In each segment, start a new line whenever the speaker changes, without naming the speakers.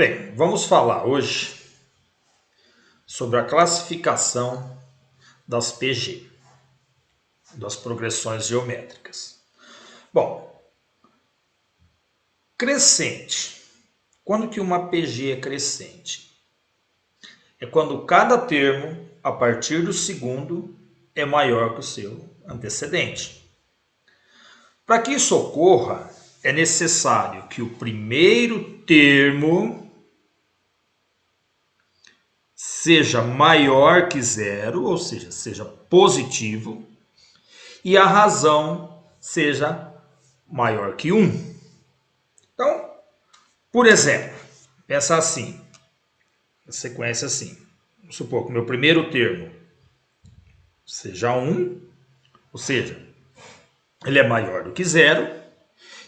Bem, vamos falar hoje sobre a classificação das PG, das progressões geométricas. Bom, crescente. Quando que uma PG é crescente? É quando cada termo, a partir do segundo, é maior que o seu antecedente. Para que isso ocorra, é necessário que o primeiro termo seja maior que zero, ou seja positivo, e a razão seja maior que 1. Então, por exemplo, pensa assim, a sequência assim. Vamos supor que o meu primeiro termo seja 1, ou seja, ele é maior do que zero,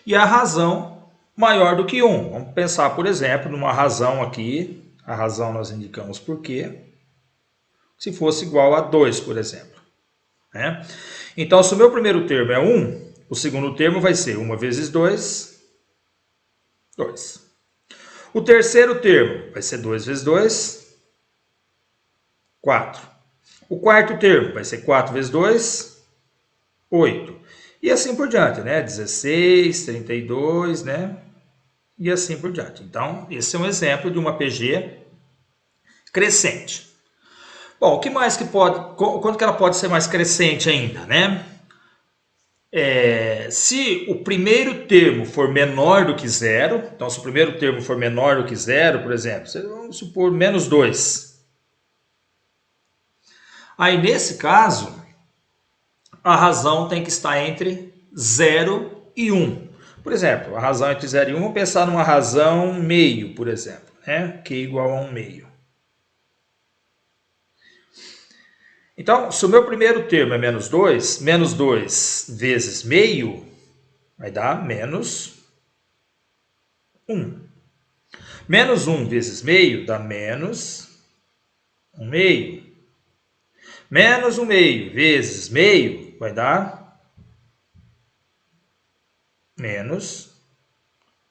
e a razão maior do que 1. Vamos pensar, por exemplo, numa razão aqui, a razão nós indicamos por quê, se fosse igual a 2, por exemplo. Né? Então, se o meu primeiro termo é 1, o segundo termo vai ser 1 vezes 2, 2. O terceiro termo vai ser 2 vezes 2, 4. O quarto termo vai ser 4 vezes 2, 8. E assim por diante, né? 16, 32, né? E assim por diante. Então, esse é um exemplo de uma PG crescente. Bom, o que mais que pode... Quando que ela pode ser mais crescente ainda, né? Se o primeiro termo for menor do que zero, então se o primeiro termo for menor do que zero, por exemplo, vamos supor menos 2. Aí nesse caso, a razão tem que estar entre 0 e 1. Por exemplo, a razão entre 0 e 1, vamos pensar numa razão meio, por exemplo, né? Que é igual a 1 meio. Então, se o meu primeiro termo é menos 2 vezes meio vai dar menos 1. Menos 1 vezes meio dá menos 1 meio. Menos 1 meio vezes meio vai dar menos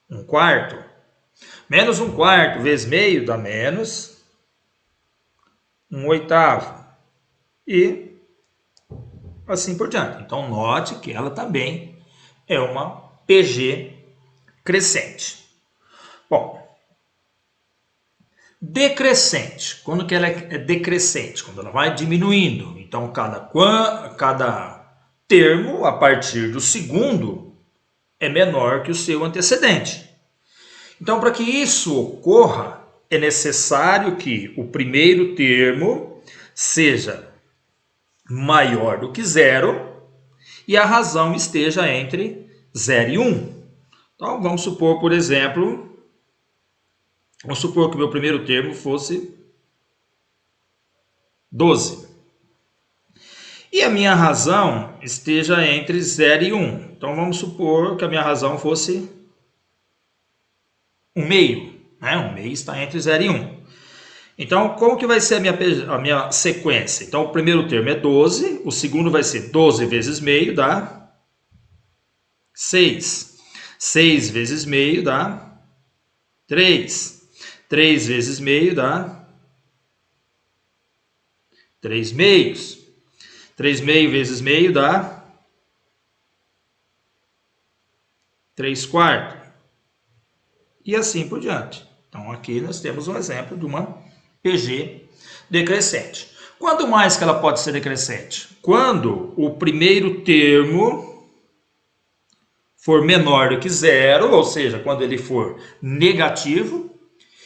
1 quarto. Menos 1 quarto vezes meio dá menos 1 oitavo. E assim por diante. Então, note que ela também é uma PG crescente. Bom, decrescente. Quando que ela é decrescente? Quando ela vai diminuindo. Então, cada termo, a partir do segundo, é menor que o seu antecedente. Então, para que isso ocorra, é necessário que o primeiro termo seja maior do que zero e a razão esteja entre 0 e 1. Então, vamos supor, por exemplo, vamos supor que o meu primeiro termo fosse 12. E a minha razão esteja entre 0 e 1. Então, vamos supor que a minha razão fosse 1 meio. Né? 1 meio está entre 0 e 1. Então, como que vai ser a minha sequência? Então, o primeiro termo é 12, o segundo vai ser 12 vezes meio, dá 6. 6 vezes meio dá 3. 3 vezes meio dá 3 meios. 3 meio vezes meio dá 3 quartos. E assim por diante. Então, aqui nós temos um exemplo de uma PG decrescente. Quando mais que ela pode ser decrescente? Quando o primeiro termo for menor do que zero, ou seja, quando ele for negativo,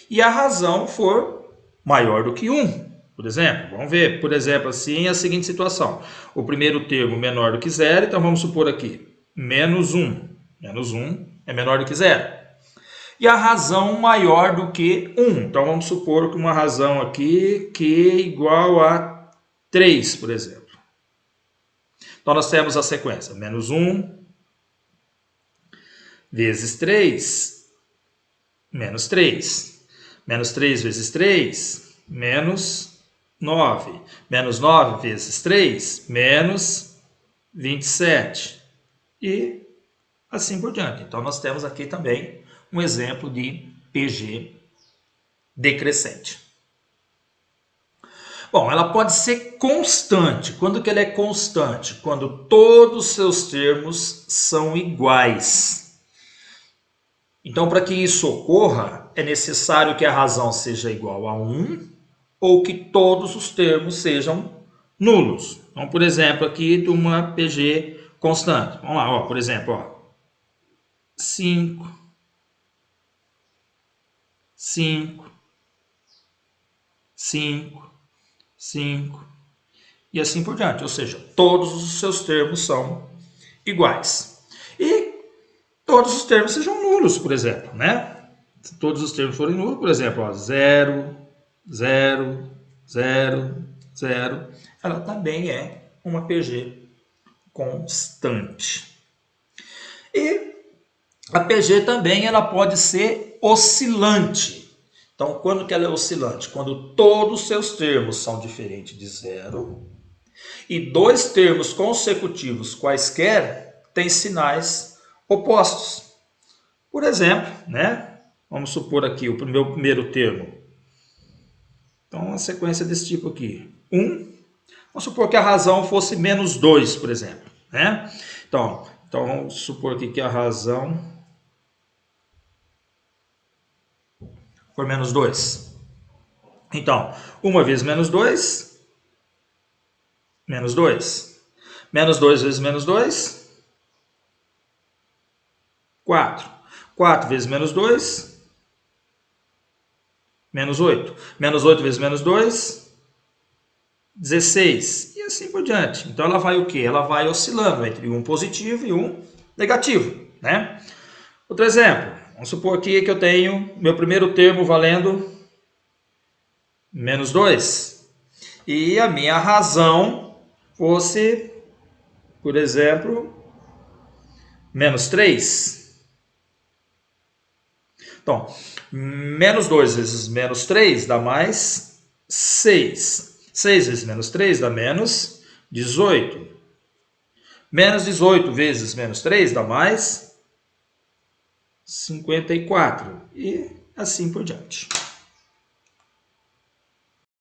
e a razão for maior do que 1. Por exemplo, vamos ver, por exemplo, assim, a seguinte situação. O primeiro termo menor do que zero, então vamos supor aqui, menos 1. Menos 1 é menor do que zero. E a razão maior do que 1. Então, vamos supor que uma razão aqui que é igual a 3, por exemplo. Então, nós temos a sequência. Menos 1 vezes 3, menos 3. Menos 3 vezes 3, menos 9. Menos 9 vezes 3, menos 27. E assim por diante. Então, nós temos aqui também um exemplo de PG decrescente. Bom, ela pode ser constante. Quando que ela é constante? Quando todos os seus termos são iguais. Então, para que isso ocorra, é necessário que a razão seja igual a 1 ou que todos os termos sejam nulos. Então, por exemplo, aqui de uma PG constante. Vamos lá, ó, por exemplo, ó, 5, 5, 5, 5 e assim por diante. Ou seja, todos os seus termos são iguais. E todos os termos sejam nulos, por exemplo, né? Se todos os termos forem nulos, por exemplo, ó, 0, 0, 0, 0, ela também é uma PG constante. E a PG também ela pode ser oscilante. Então, quando que ela é oscilante? Quando todos os seus termos são diferentes de 0 e dois termos consecutivos quaisquer têm sinais opostos. Por exemplo, né? Vamos supor aqui o meu primeiro termo. Então, uma sequência desse tipo aqui. 1. Vamos supor que a razão fosse menos 2, por exemplo. Né? Então vamos supor aqui que a razão for menos 2. Então, 1 vezes menos 2, menos 2. Menos 2 vezes menos 2, 4. 4 vezes menos 2, menos 8. Menos 8 vezes menos 2, 16. E assim por diante. Então ela vai o quê? Ela vai oscilando entre um positivo e um negativo. Né? Outro exemplo. Vamos supor aqui que eu tenho meu primeiro termo valendo menos 2. E a minha razão fosse, por exemplo, menos 3. Então, menos 2 vezes menos 3 dá mais 6. 6 vezes menos 3 dá menos 18. Menos 18 vezes menos 3 dá mais 54. E assim por diante.